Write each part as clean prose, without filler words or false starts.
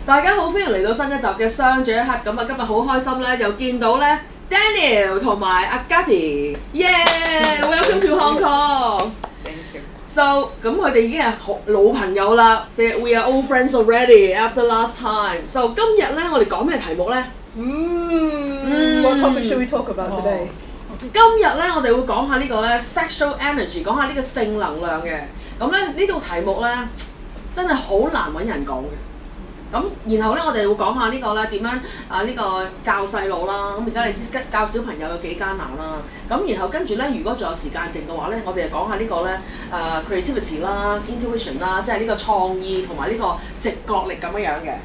大家好，歡迎嚟到新一集嘅相聚一刻。咁啊，今日好開心咧，又見到咧 Daniel 同埋 Agathi， Welcome to Hong Kong。So 咁佢哋已經係老朋友啦 ，We are old friends already after last time。So 今日咧，我哋講咩題目咧？What topic should we talk about today？今日咧，我哋會講下呢個咧 sexual energy， 講下呢個性能量嘅。咁咧呢個題目咧，真係好難揾人講嘅。咁然後咧，我哋會講下呢個咧點樣呢個教細路啦。咁而家你知教小朋友有幾艱難啦。咁然後跟住咧，如果仲有時間剩嘅話咧，我哋就講下呢個咧creativity 啦、intuition 啦，即係呢個創意同埋呢個直覺力咁樣樣嘅。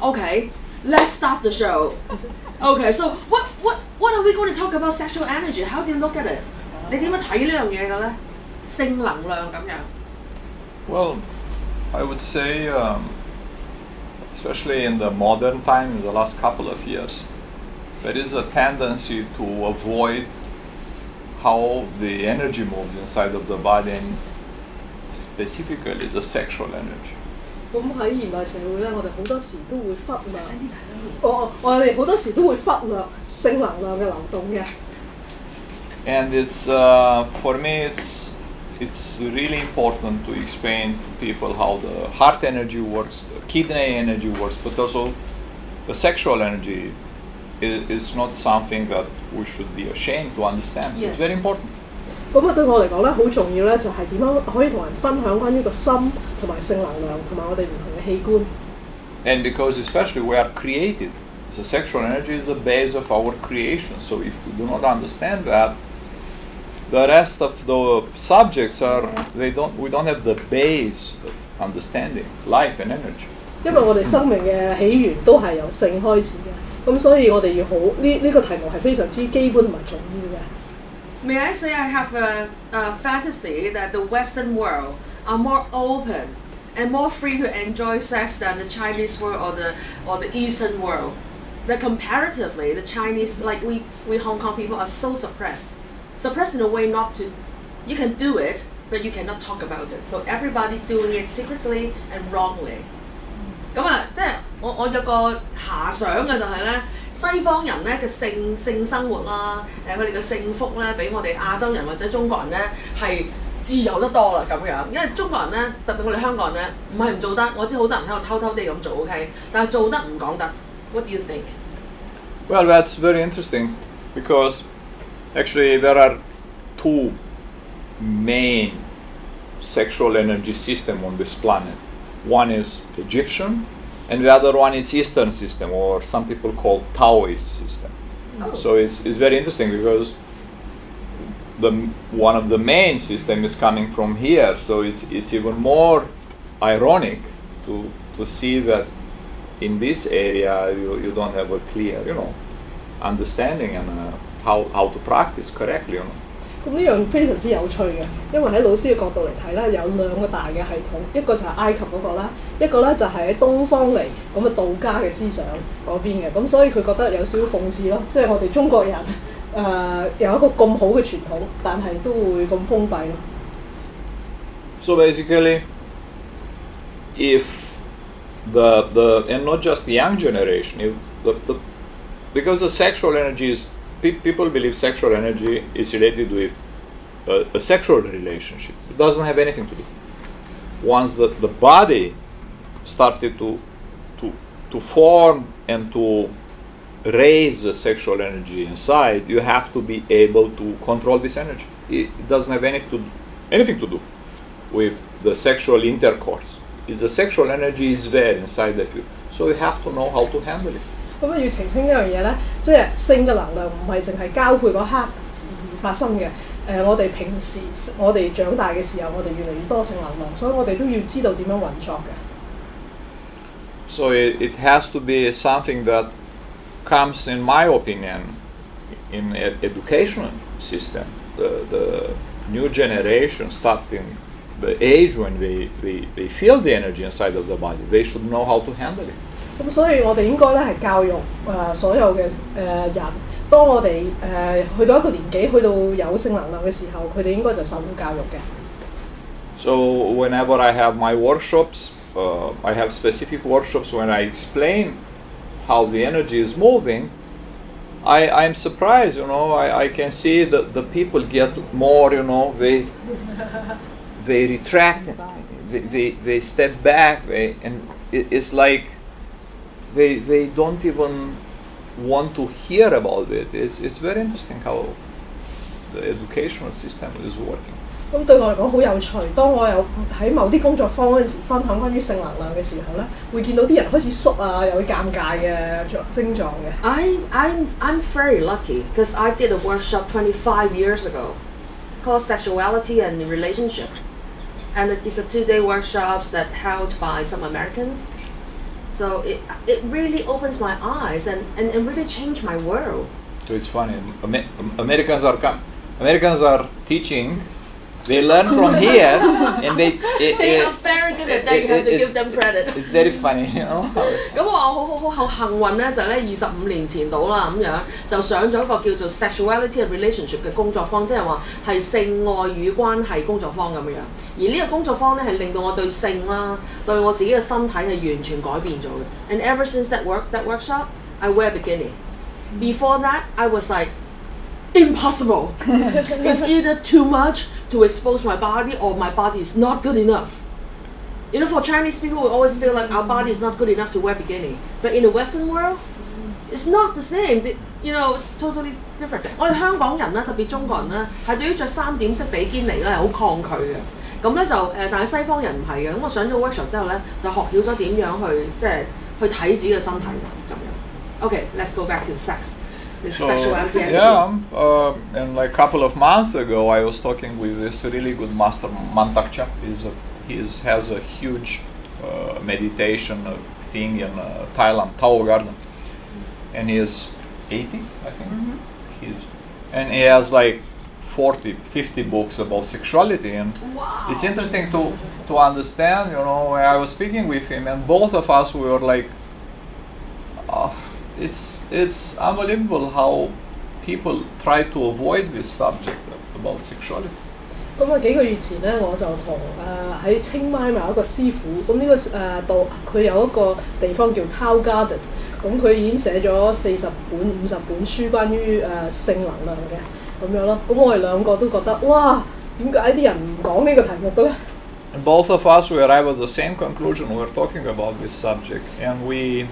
Okay，let's start the show. Okay, so what are we going to talk about sexual energy? How do you look at it? 你點樣睇呢樣嘢嘅咧？性能量咁樣。Well, I would say, especially in the modern time, in the last couple of years, there is a tendency to avoid how the energy moves inside of the body, and specifically the sexual energy. 咁喺現代社會咧，我哋好多時都會忽略，我哋好多時都會忽略性能量嘅流動嘅。And it's for me, it's really important to explain to people how the heart energy works, kidney energy works, but also the sexual energy is not something that we should be ashamed to understand. Yes. It's very important. 咁啊，對我嚟講咧，好重要咧，就係點樣可以同人分享關於個心同埋性能量同埋我哋唔同嘅器官。And because especially we are created, so sexual energy is the base of our creation. So if we do not understand that, the rest of the subjects we don't have the base of understanding life and energy. 因為我哋生命嘅起源都係由性開始嘅，咁所以我哋要好呢個題目係非常之基本同埋重要嘅。May I say I have a fantasy that the Western world are more open and more free to enjoy sex than the Chinese world or the Eastern world. That comparatively, the Chinese, like we Hong Kong people, are so suppressed. Suppressed in a way not to, you can do it, but you cannot talk about it. So everybody doing it secretly and wrongly. 咁啊，即係我有個遐想嘅就係咧，西方人咧嘅性生活啦，佢哋嘅性福咧，比我哋亞洲人或者中國人咧係自由得多啦咁樣。因為中國人咧，特別我哋香港人咧，唔係唔做得，我知好多人喺度偷偷地咁做 ，OK， 但係做得唔講得。What do you think? Well, that's very interesting because actually there are two main sexual energy systems on this planet. One is Egyptian, and the other one is Eastern system, or some people call Taoist system. Oh. So it's very interesting because one of the main system is coming from here. So it's even more ironic to see that in this area you don't have a clear, understanding and how to practice correctly. 咁呢樣非常之有趣嘅，因為喺老師嘅角度嚟睇咧，有兩個大嘅系統，一個就係埃及嗰個啦，一個咧就係喺東方嚟咁嘅道家嘅思想嗰邊嘅，咁所以佢覺得有少少諷刺咯，即係我哋中國人有一個咁好嘅傳統，但係都會咁封閉咯。So basically, if and not just the young generation, because the sexual energy is. People believe sexual energy is related with a sexual relationship. It doesn't have anything to do. Once the body started to form and to raise the sexual energy inside, you have to be able to control this energy. It doesn't have anything to do with the sexual intercourse. The sexual energy is there inside of you, so you have to know how to handle it. 咁要澄清一樣嘢咧，即係性嘅能量唔係淨係交配嗰刻而發生嘅。我哋平時我哋長大嘅時候，我哋越嚟越多性能量，所以我哋都要知道點樣運作嘅。So it has to be something that comes, in my opinion, in an educational system. The new generation, starting the age when they feel the energy inside of the body, they should know how to handle it. 咁所以我哋應該咧係教育所有嘅人，當我哋去到一個年紀，去到有性能量嘅時候，佢哋應該就受到教育嘅。So whenever I have my workshops, I have specific workshops when I explain how the energy is moving. I'm surprised, I can see that the people get more, they retract, they step back, and it's like they don't even want to hear about it. It's very interesting how the educational system is working. 咁對我嚟講好有趣。當我有喺某啲工作坊嗰陣時分享關於性能量嘅時候咧，會見到啲人開始縮啊，有啲尷尬嘅症狀嘅。I'm very lucky because I did a workshop 25 years ago called Sexuality and Relationship, and it's a 2-day workshops that held by some Americans. So it really opens my eyes and really changed my world. So it's funny. Americans are teaching. They learn from here, and they are very good at that. You have to give them credit. It's very funny, 咁我好幸運咧，就咧25年前到啦咁樣，就上咗一個叫做 Sexuality and Relationship 嘅工作坊，即係話係性愛與關係工作坊咁樣。而呢個工作坊咧係令到我對性啦，對我自己嘅身體係完全改變咗嘅。And ever since that workshop, I wear bikini. Before that, I was like, impossible. It's either too much to expose my body or my body is not good enough. For Chinese people, we always feel like our body is not good enough to wear bikini. But in the Western world, it's not the same. It's totally different. 我哋香港人咧，特別中國人咧，係對於着3點式比堅尼咧係好抗拒嘅。咁咧就但係西方人唔係嘅。咁我上咗 workshop 之後咧，就學曉咗點樣去睇自己嘅身體咁樣。Okay, let's go back to sex. Sexuality. And like a couple of months ago, I was talking with this really good master, Mantakcha. He has a huge meditation thing in Thailand, Tao Garden, and he is 80, I think. And he has like 40, 50 books about sexuality, and wow. It's interesting to understand. I was speaking with him, and both of us we were like. It's unbelievable how people try to avoid this subject about sexuality. 咁啊幾個月前咧，我就同喺清邁有一個師傅，咁呢個度佢有一個地方叫 Tao Garden，咁佢已經寫咗40本、50本書關於性能量嘅咁樣咯。咁我哋兩個都覺得哇，點解啲人唔講呢個題目嘅咧？ Both of us we arrived at the same conclusion. We were talking about this subject, and we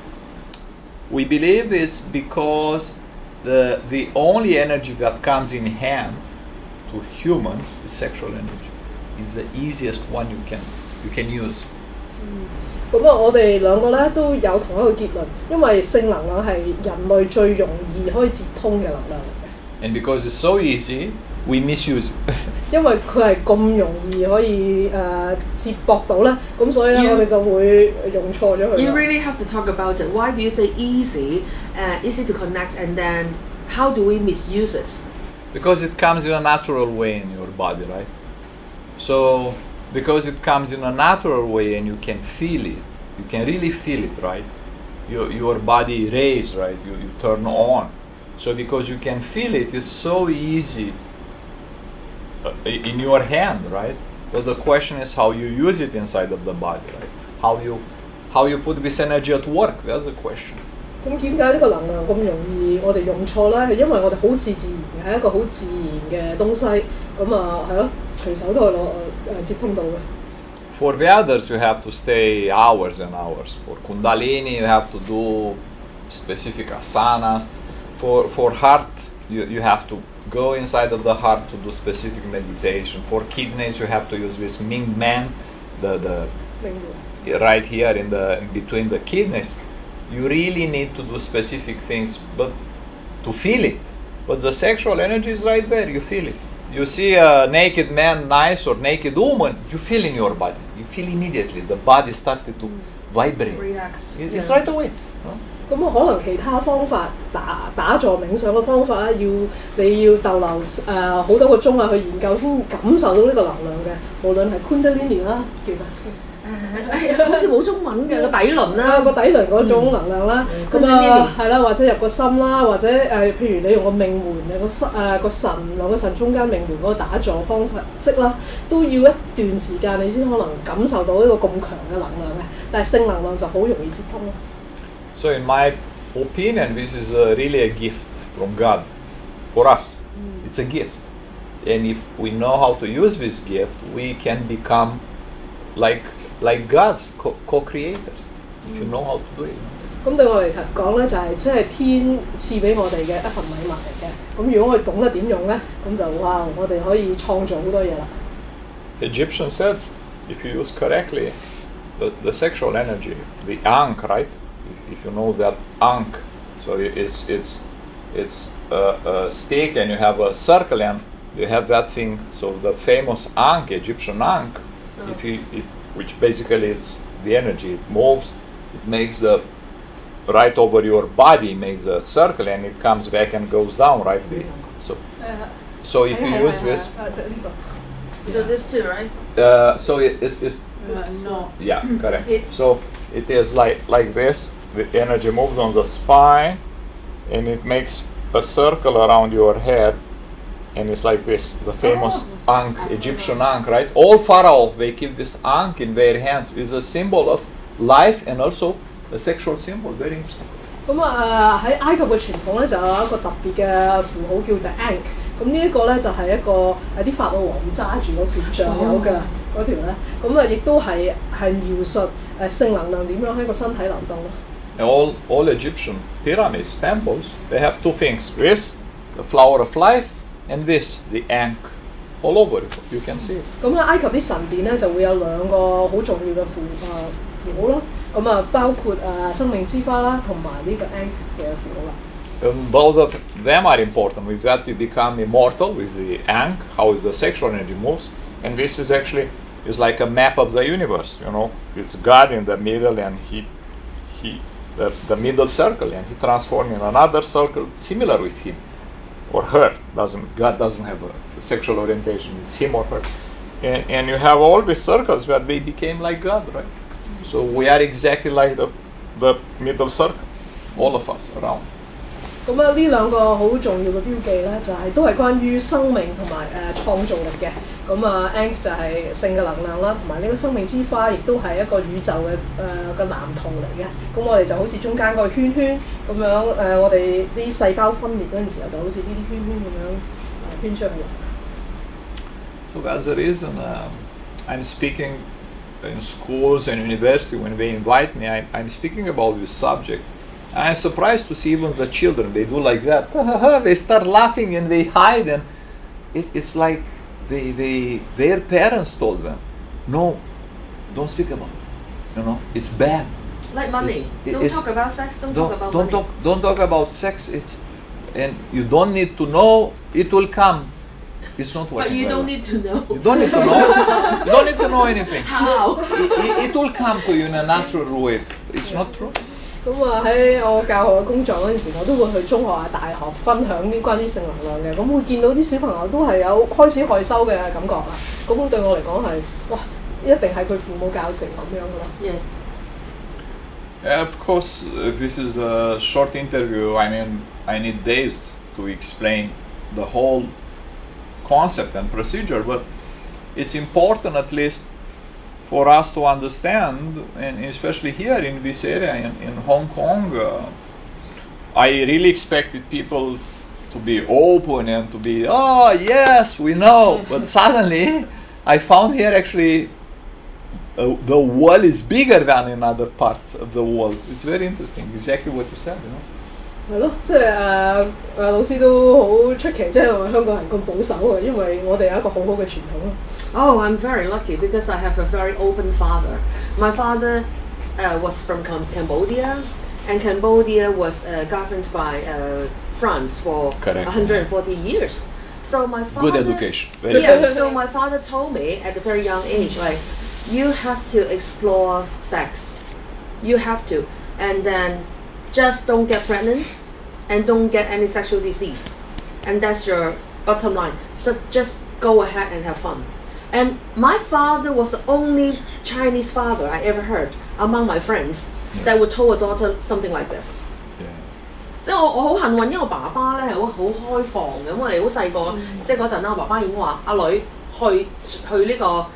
believe it's because the only energy that comes in hand to humans is sexual energy. It's the easiest one you can use. 咁我哋兩個咧都有同一個結論，因為性能量係人類最容易可以接通嘅能量嚟嘅。And because it's so easy, we misuse it. 因為佢係咁容易可以接駁到咧，咁所以咧我哋就會用錯咗佢。You really have to talk about it. Why do you say easy to connect, and then how do we misuse it? Because it comes in a natural way in your body, right? So, because it comes in a natural way and you can feel it, you can really feel it, right? Your body raise, right? You turn on. So because you can feel it, it's so easy in your hand, right? But the question is how you use it inside of the body, right? How you put this energy at work? That's the question. 咁點解呢個能量咁容易我哋用錯咧？係因為我哋好自然係一個好自然嘅東西，咁係咯，隨手都可以接通到嘅。For the others, you have to stay hours and hours. For Kundalini, you have to do specific asanas. For heart, you have to go inside of the heart to do specific meditation. For kidneys, you have to use this Ming Man, right here in between the kidneys. You really need to do specific things, but to feel it. But the sexual energy is right there. You feel it. You see a naked man, nice, or naked woman, you feel in your body. You feel immediately. The body started to vibrate. React. It's right away. 咁可能其他方法打坐冥想嘅方法咧，你要逗留好多個鐘去研究先感受到呢個能量嘅，無論係 Kundalini 啦，叫咩好似冇中文嘅個底輪啦，個底輪嗰種能量啦，咁啊係啦，或者入個心啦，或者譬如你用個命門個神兩個神中間命門嗰個打坐方式啦，都要一段時間你先可能感受到一個咁強嘅能量嘅，但係性能量就好容易接通咯。So in my opinion, this is really a gift from God for us. It's a gift, and if we know how to use this gift, we can become like God's co-creators. If you know how to do it. 咁對我嚟講咧，就係即係天賜俾我哋嘅一份禮物嚟嘅。咁如果我哋懂得點用咧，咁就哇，我哋可以創造好多嘢啦。Egyptians said, if you use correctly, the sexual energy, the ankh, right? If you know that ankh, so it's a stick and you have a circle and you have that thing. So the famous ankh, Egyptian ankh, which basically is the energy, it moves, it makes the right over your body, makes a circle and it comes back and goes down, right? So if you use this, so this too, right? So it's no. Yeah, correct. So it is like this. The energy moves on the spine, and it makes a circle around your head, and it's like this. The famous ankh, Egyptian ankh, right? All pharaohs, they keep this ankh in their hands. It's a symbol of life and also a sexual symbol. Very interesting. 咁喺埃及嘅傳統咧，就有一個特別嘅符號叫 the ankh。咁呢一個咧就係一個啲法老王揸住嗰條象有嘅嗰條咧，咁亦都係描述性能量點樣喺個身體流動咯。All Egyptian pyramids, temples, they have two things. This, the flower of life, and this, the ankh. All over it, you can see. 咁喺埃及啲神殿咧就會有兩個好重要嘅符號啦。咁包括生命之花啦，同埋呢個 ankh 嘅符號啦。Both of them are important. With that, you become immortal with the ankh, how the sexual energy moves, and this is actually like a map of the universe. You know, it's God in the middle, and the middle circle, and he transforms in another circle similar with him or her. God doesn't have a sexual orientation; it's him or her. And you have all these circles that they became like God, right? So we are exactly like the middle circle, all of us around. 咁呢兩個好重要嘅標記咧，就係都係關於生命同埋創造力嘅。咁ankh 就係性嘅能量啦，同埋呢個生命之花亦都係一個宇宙嘅藍圖嚟嘅。咁我哋就好似中間嗰個圈圈咁樣，我哋啲細胞分裂嗰陣時候，就好似呢啲圈圈咁樣圈出去。So that's the reason I'm speaking in schools and university when they invite me. I'm speaking about this subject. I'm surprised to see even the children, they do like that. They start laughing and they hide, and it's like their parents told them, no, don't speak about it. You know, it's bad. Like money. Don't talk about sex, don't talk about money. Don't talk about sex. And you don't need to know, it will come. It's not working. But you don't need to know. You don't need to know. You don't need to know anything. How? It will come to you in a natural way. It's not true. 咁喺我教學嘅工作嗰陣時，我都會去中學大學分享啲關於性能量嘅，咁會見到啲小朋友都係有開始害羞嘅感覺啦。咁對我嚟講係，哇，一定係佢父母教成咁樣噶啦。Yes. Of course, this is a short interview. I mean, I need days to explain the whole concept and procedure, but it's important at least for us to understand, and especially here in this area in Hong Kong, I really expected people to be open and to be, oh yes, we know, but suddenly I found here actually the wall is bigger than in other parts of the world. It's very interesting, exactly what you said, you know. 係咯，即係老師都好出奇，即係香港人咁保守啊，因為我哋有一個好好嘅傳統咯。Oh, I'm very lucky because I have a very open father. My father was from Cambodia, and Cambodia was governed by France for 140 years. So my father. Good education. So my father told me at a very young age, like, you have to explore sex. You have to, and then just don't get pregnant, and don't get any sexual disease, and that's your bottom line. So just go ahead and have fun. And my father was the only Chinese father I ever heard among my friends that would tell a daughter something like this. 即係我好幸運，因為我爸爸咧係好開放嘅，咁我哋好細個，即係嗰陣啦，我爸爸已經話：阿女去呢個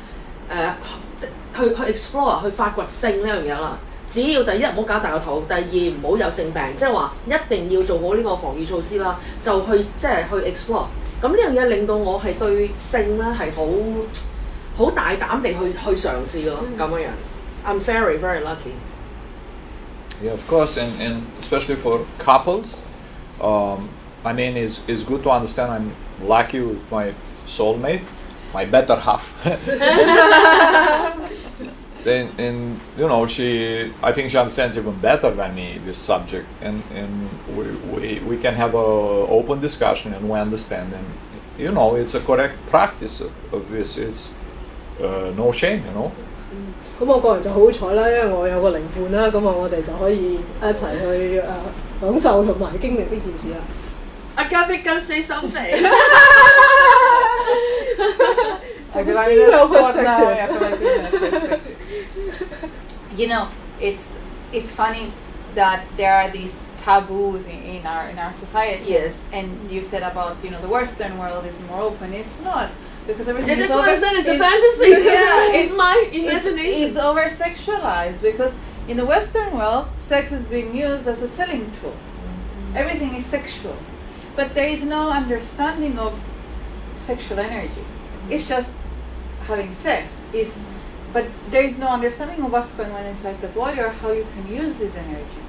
即係去 explore 去發掘性呢樣嘢啦。只要第一唔好搞大個肚，第二唔好有性病，即係話一定要做好呢個防禦措施啦，就去即係去 explore。咁呢樣嘢令到我係對性咧係好大膽地去嘗試咯，咁樣樣。I'm very very lucky. Yeah, of course, and especially for couples, I mean, it's good to understand I'm lucky with my soulmate, my better half. And you know, I think she understands even better than me this subject, and we can have a open discussion, and we understand, and you know, it's a correct practice of this. It's no shame, you know. 咁我個人就好彩啦，因為我有個靈伴啦，咁我哋就可以一齊去享受同埋經歷呢件事啦。Agathi can say something. I feel like in a spot now. I feel like in a perspective. You know, it's funny that there are these taboos in our society. Yes. And you said about the Western world is more open. It's not. Because everything that's what I said, it's a fantasy. Yeah, it's my imagination. It's over-sexualized because in the Western world, sex is being used as a selling tool. Everything is sexual. But there is no understanding of sexual energy. It's just having sex. But there is no understanding of what's going on inside the body or how you can use this energy.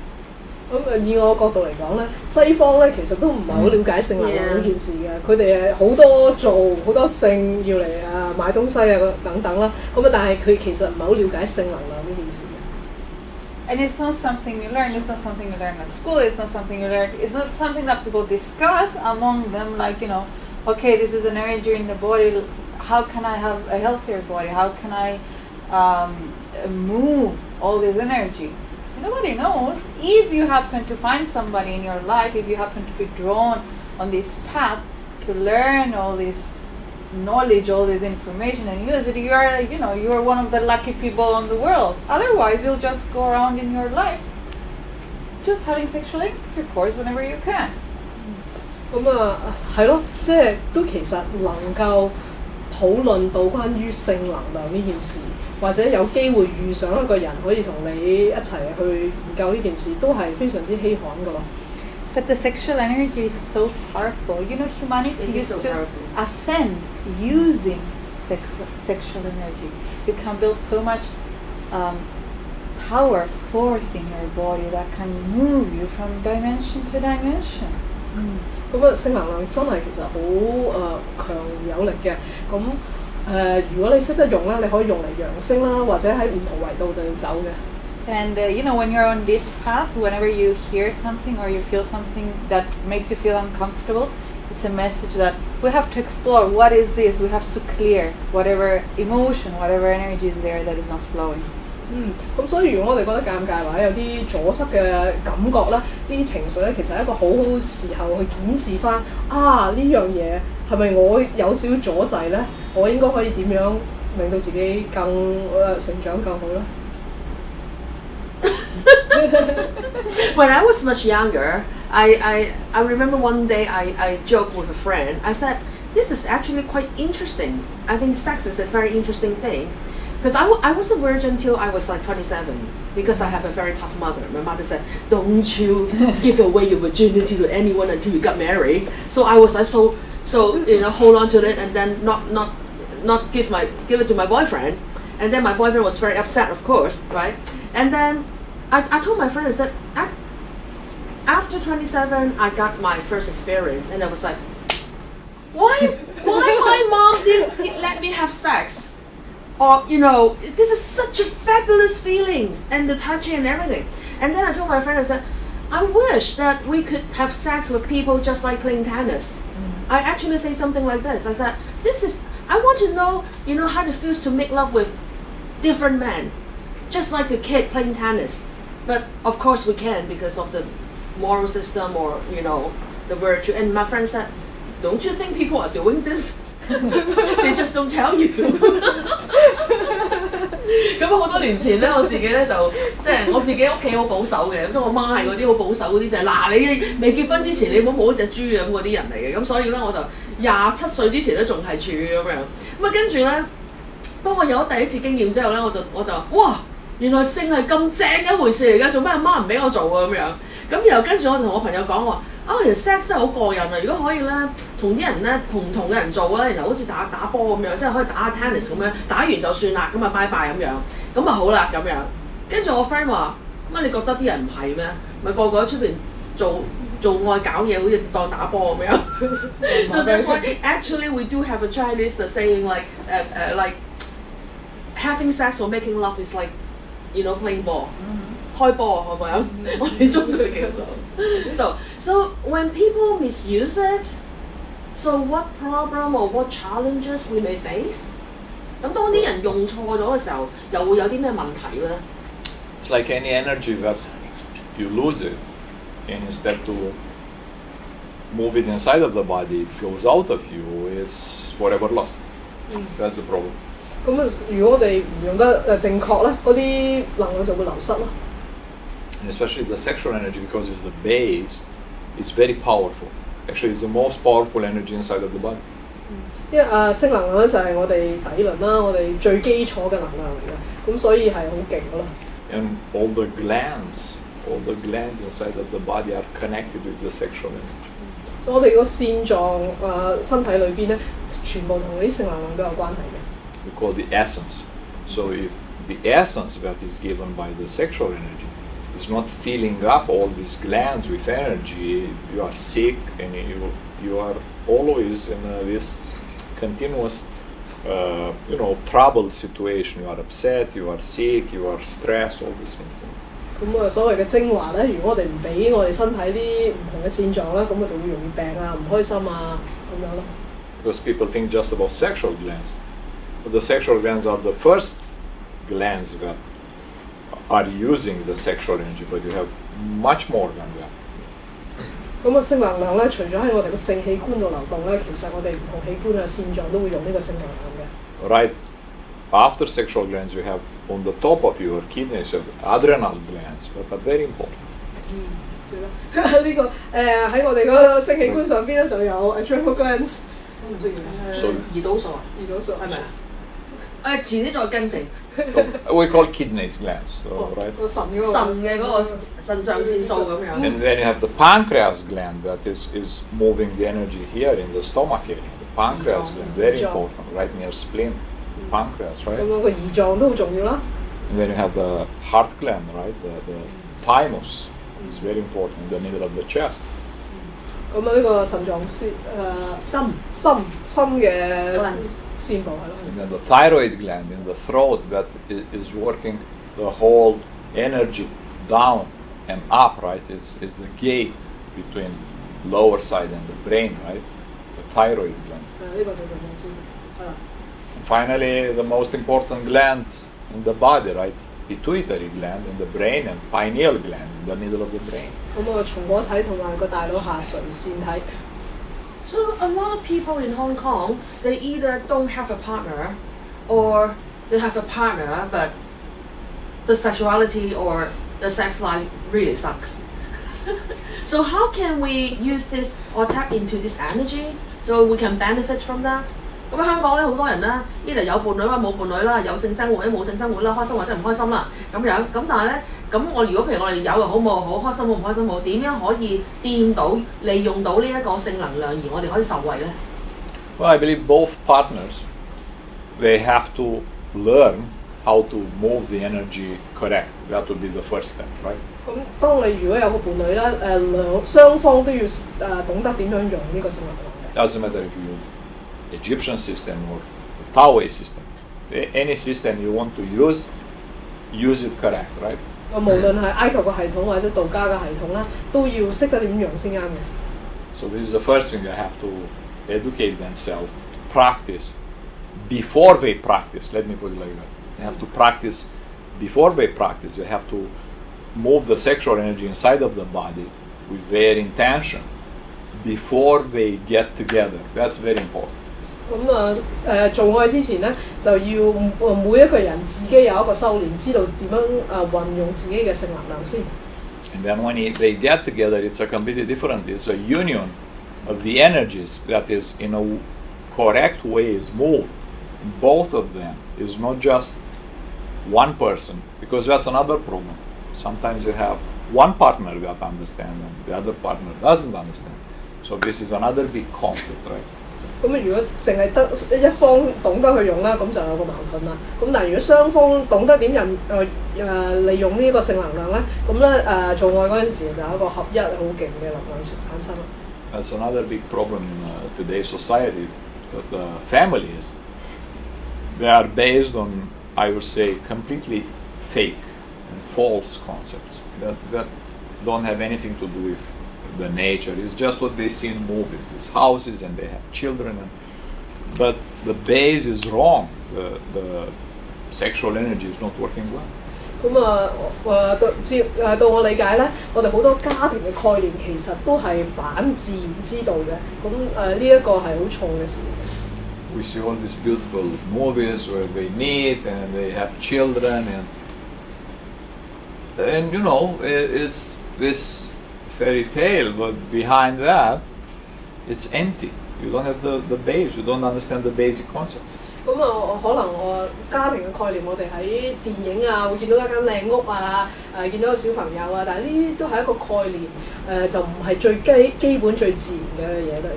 咁以我角度嚟講咧，西方咧其實都唔係好了解性能量呢件事嘅，佢哋好多做好多性要嚟買東西等等啦，咁但係佢其實唔係好了解性能量呢件事嘅。And it's not something you learn. It's not something you learn at school. It's not something you learn. It's not something that people discuss among them. Like okay, this is an energy in the body. How can I have a healthier body? How can I move all this energy? Nobody knows. If you happen to find somebody in your life, if you happen to be drawn on this path to learn all this knowledge, all this information, and use it, you are one of the lucky people on the world. Otherwise, you'll just go around in your life just having sexual intercourse whenever you can. 咁係咯，即係都其實能夠討論到關於性能量呢件事。或者有機會遇上一個人可以同你一齊去研究呢件事，都係非常之稀罕㗎咯。But the sexual energy is so powerful. Humanity used to ascend using sexual energy. You can build so much power, force in your body that can move you from dimension to dimension. 咁性能量真係其實好強而有力嘅。咁如果你識得用咧，你可以用嚟揚升啦，或者喺唔同維度度走嘅。And when you're on this path, whenever you hear something or you feel something that makes you feel uncomfortable, it's a message that we have to explore. What is this? We have to clear whatever emotion, whatever energy is there that is not flowing. 咁所以如果我哋覺得尷尬或者有啲阻塞嘅感覺啦，呢啲情緒咧，其實係一個好好時候去檢視翻呢樣嘢係咪我有少少阻滯咧？我應該可以點樣令到自己更成長更好咧？ When I was much younger, I remember one day I joked with a friend. I said, "This is actually quite interesting. I think sex is a very interesting thing." Because I was a virgin till I was like 27 because I have a very tough mother. My mother said, "Don't you give away your virginity to anyone until you got married." So I was like so hold on to it and then not give it to my boyfriend. And then my boyfriend was very upset, of course, right? And then I told my friends that after 27 I got my first experience, and I was like, why my mom didn't let me have sex? Or, this is such a fabulous feelings and the touching and everything. And then I told my friend, I said, I wish that we could have sex with people just like playing tennis. I actually say something like this. I said, I want to know, how it feels to make love with different men. Just like a kid playing tennis. But of course we can because of the moral system or, the virtue. And my friend said, don't you think people are doing this? They just don't tell you 。咁好多年前咧，我自己咧就即係我自己屋企好保守嘅，咁我媽係嗰啲好保守嗰啲就係嗱你未結婚之前你唔好摸隻豬咁嗰啲人嚟嘅，咁所以咧我就27歲之前都仲係處咁樣。咁啊跟住咧，當我有咗第一次經驗之後咧，我就哇！原來性係咁正嘅一回事嚟㗎，做咩阿媽唔俾我做啊咁樣？咁然後跟住我就同我朋友講話，其實 sex 真係好過癮啊！如果可以咧，同啲人咧同唔同嘅人做啦，然後好似打波咁樣，即係可以打下 tennis 咁樣，打完就算啦，咁啊拜拜咁樣，咁啊好啦咁樣。跟住我 friend 話：乜你覺得啲人唔係咩？咪個個喺出邊做愛搞嘢，好似當打波咁樣。So that's why actually we do have a Chinese saying like having sex or making love is like you know playing ball， 開波係咪啊？我哋中佢叫做。So when people misuse it, so what problem or what challenges we may face？ 咁當啲人用錯咗嘅時候，又會有啲咩問題咧 It's like any energy that you lose it, and instead to move it inside of the body, it goes out of you, it's forever lost. That's the problem. 咁啊，如果我哋唔用得正確咧，嗰啲能量就會流失咯。And especially the sexual energy, because it's the base, it's very powerful. Actually, it's the most powerful energy inside of the body. 因為性能量就係我哋底輪啦，我哋最基礎嘅能量嚟嘅，咁所以係好勁噶啦。And all the glands inside of the body are connected with the sexual energy. 所以我哋個線狀身體裏邊咧，全部同啲性能量都有關係嘅。We call the essence. So if the essence that is given by the sexual energy is not filling up all these glands with energy, you are sick and you are always in this continuous troubled situation. You are upset, you are sick, you are stressed, all these things. 咁所謂嘅精華咧，如果我哋唔俾我哋身體啲唔同嘅線狀咧，咁就會容易病啊、唔開心啊咁樣咯。Because people think just about sexual glands. But the sexual glands are the first glands that are using the sexual energy, but you have much more than that. 咁性能量咧，除咗喺我哋嘅性器官度流動咧，其實我哋唔同器官啊、線狀都會用呢個性能量嘅。Right after sexual glands, you have on the top of your kidneys, you have adrenal glands, that are very important. 知啦，呢個喺我哋個性器官上邊咧就有 adrenal glands， 我唔識嘅。胰島素啊？胰島素係咪啊？遲啲再更正。So we call kidneys glands, right? 個腎嘅嗰個腎上腺素咁樣。And then you have the pancreas gland that is moving the energy here in the stomach area. The pancreas gland, very important, right near spleen. Pancreas, right? 咁個胰臟都好重要啦。And then you have the heart gland, right? The thymus is very important in the middle of the chest. 咁呢個腎臟心嘅線部係咯。And then the thyroid gland in the throat that is working the whole energy down and up, right? Is the gate between lower side and the brain, right? The thyroid gland. 呢個就腎臟線係啦。And finally, the most important gland in the body, right? Pituitary gland in the brain and pineal gland in the middle of the brain. 咁松果體同埋個大腦下垂腺體。So a lot of people in Hong Kong, they either don't have a partner, or they have a partner, but the sexuality or the sex life really sucks. So how can we use this or tap into this energy so we can benefit from that? 咁香港咧好多人咧，either有伴侶或冇伴侶啦，有性生活或者冇性生活啦，開心或者唔開心啦，咁樣。咁但係咧，咁我如果譬如我哋有又好冇好，開心好唔開心好，點樣可以掂到利用到呢一個性能量，而我哋可以受惠咧 Well, I believe both partners, they have to learn how to move the energy correct. That would be the first step, right? 咁當你如果有個伴侶咧，雙方都要懂得點樣用呢個性能量嘅。Doesn't matter if you Egyptian system or the Taoist system. Any system you want to use it correct, right? 無論係埃及嘅系統或者道家嘅系統啦，都要識得點用先啱嘅。So this is the first thing they have to educate themselves, practice before they practice. Let me put it like that. They have to practice before they practice. They have to move the sexual energy inside of the body with their intention before they get together. That's very important. 咁做愛之前咧，就要每一個人自己有一個修練，知道點樣運用自己嘅性能量先。And then when they get together, it's a completely different. It's a union of the energies that is in a correct way is moved. Both of them is not just one person, because that's another problem. Sometimes you have one partner that understands and the other partner doesn't understand. So this is another big conflict, right? 咁如果淨係得一方懂得去用啦，咁就有個矛盾啦。咁但係如果雙方懂得點利用呢個性能量咧，咁咧做愛嗰陣時就有一個合一好勁嘅能量產生啦。That's another big problem in today's society. That the families, they are based on, I would say, completely fake and false concepts that don't have anything to do with the nature. It's just what they see in movies, these houses, and they have children. But the base is wrong. The sexual energy is not working well. 到我理解咧，我哋好多家庭嘅概念其實都係反自然之道嘅。咁呢一個係好重嘅事。We see all these beautiful movies where they meet and they have children, and you know it's this fairy tale, but behind that, it's empty. You don't have the base. You don't understand the basic concepts. 咁可能我家庭嘅概念，我哋喺電影啊會見到一間靚屋啊，見到個小朋友啊，但係呢啲都係一個概念，就唔係最基本最自然嘅嘢嚟，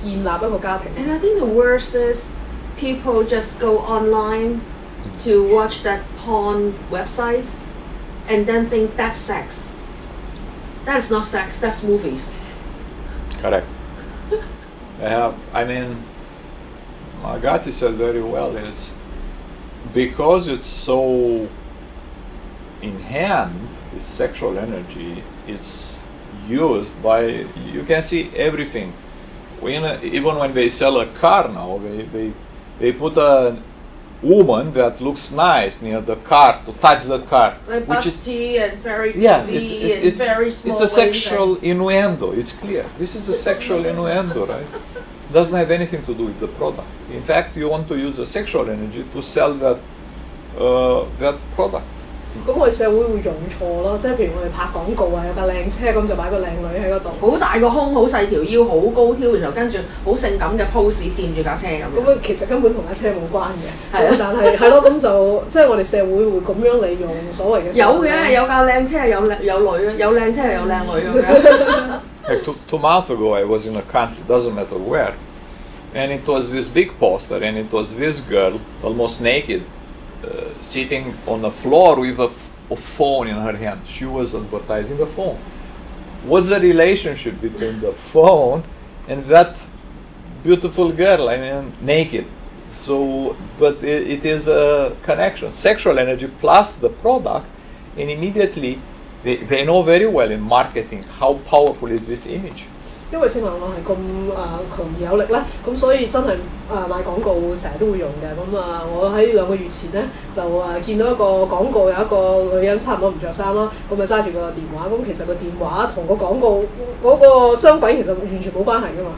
建立一個家庭。And I think the worst is people just go online to watch that porn websites and then think that's sex. That's not sex. That's movies. Correct. I mean, Agathi said very well, it's because it's so in hand, this sexual energy, it's used by, you can see everything. Even when they sell a car now, they put a woman that looks nice near the car to touch the car. Like busty and very TV and very small. It's a sexual innuendo, it's clear. This is a sexual innuendo, right? Doesn't have anything to do with the product. In fact, you want to use the sexual energy to sell that product. 咁我哋社會會用錯咯，即係譬如我哋拍廣告啊，有架靚車咁就擺個靚女喺嗰度，好大個胸，好細條腰，好高挑，然後跟住好性感嘅 pose 掂住架車咁。咁其實根本同架車冇關嘅，但係係咯，咁就即係我哋社會會咁樣利用所謂嘅。有嘅，有架靚車係有女，有靚車係有靚女咁樣。Like 2 months ago, I was in a country, doesn't matter where, and it was this big poster, and it was this girl, almost naked, sitting on the floor with a phone in her hand. She was advertising the phone. What's the relationship between the phone and that beautiful girl? I mean, naked. So, but it is a connection. Sexual energy plus the product, and immediately they know very well in marketing how powerful is this image. 因為性能量係咁強而有力咧，咁所以真係買廣告成日都會用嘅。咁我喺2個月前咧就見到一個廣告，有一個女人差唔多唔着衫啦，咁揸住個電話，咁其實個電話同個廣告嗰個商品其實完全冇關係噶嘛。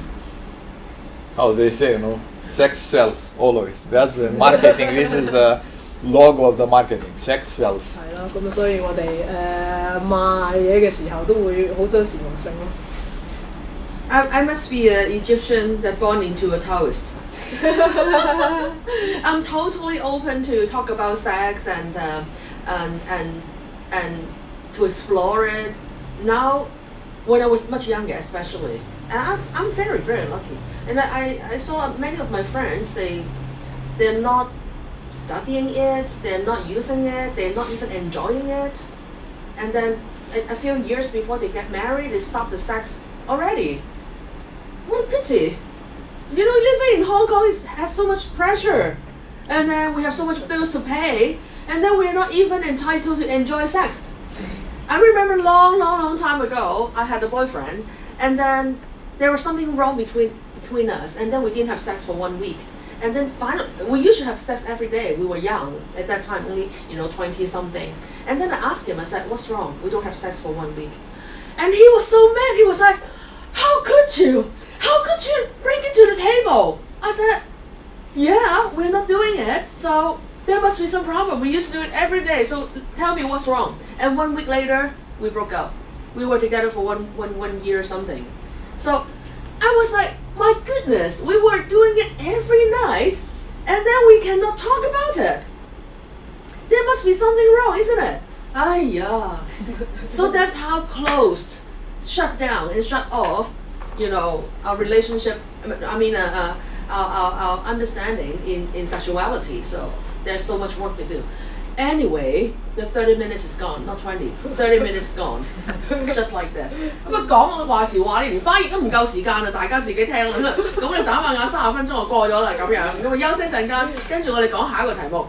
How they say, you know, sex sells always. That's the marketing. This is the logo of the marketing. Sex sells. 係啦，咁所以我哋賣嘢嘅時候都會好將時用性咯。I must be an Egyptian that born into a Taoist. I'm totally open to talk about sex and to explore it. Now, when I was much younger, especially, I'm very lucky. And I saw many of my friends. They're not studying it. They're not using it. They're not even enjoying it. And then a few years before they get married, they stop the sex already. What a pity. You know, living in Hong Kong has so much pressure. And then we have so much bills to pay. And then we're not even entitled to enjoy sex. I remember long time ago, I had a boyfriend. And then there was something wrong between us. And then we didn't have sex for 1 week. And then finally, we used to have sex every day. We were young at that time, only 20 something. And then I asked him, I said, what's wrong? We don't have sex for 1 week. And he was so mad. He was like, how could you? How could you bring it to the table? I said, yeah, we're not doing it, so there must be some problem. We used to do it every day, so tell me what's wrong. And 1 week later, we broke up. We were together for one year or something. So I was like, my goodness, we were doing it every night, and then we cannot talk about it. There must be something wrong, isn't it? Yeah. So that's how closed, shut down, and shut off, our relationship. I mean, our understanding in sexuality. So there's so much work to do. Anyway, the 30 minutes is gone, not 20. 30 minutes gone, just like this. 咁啊講話時話，你連翻譯都唔夠時間啊！大家自己聽啦。咁你眨下眼30分鐘就過咗啦，咁樣。咁啊休息陣間，跟住我哋講下一個題目。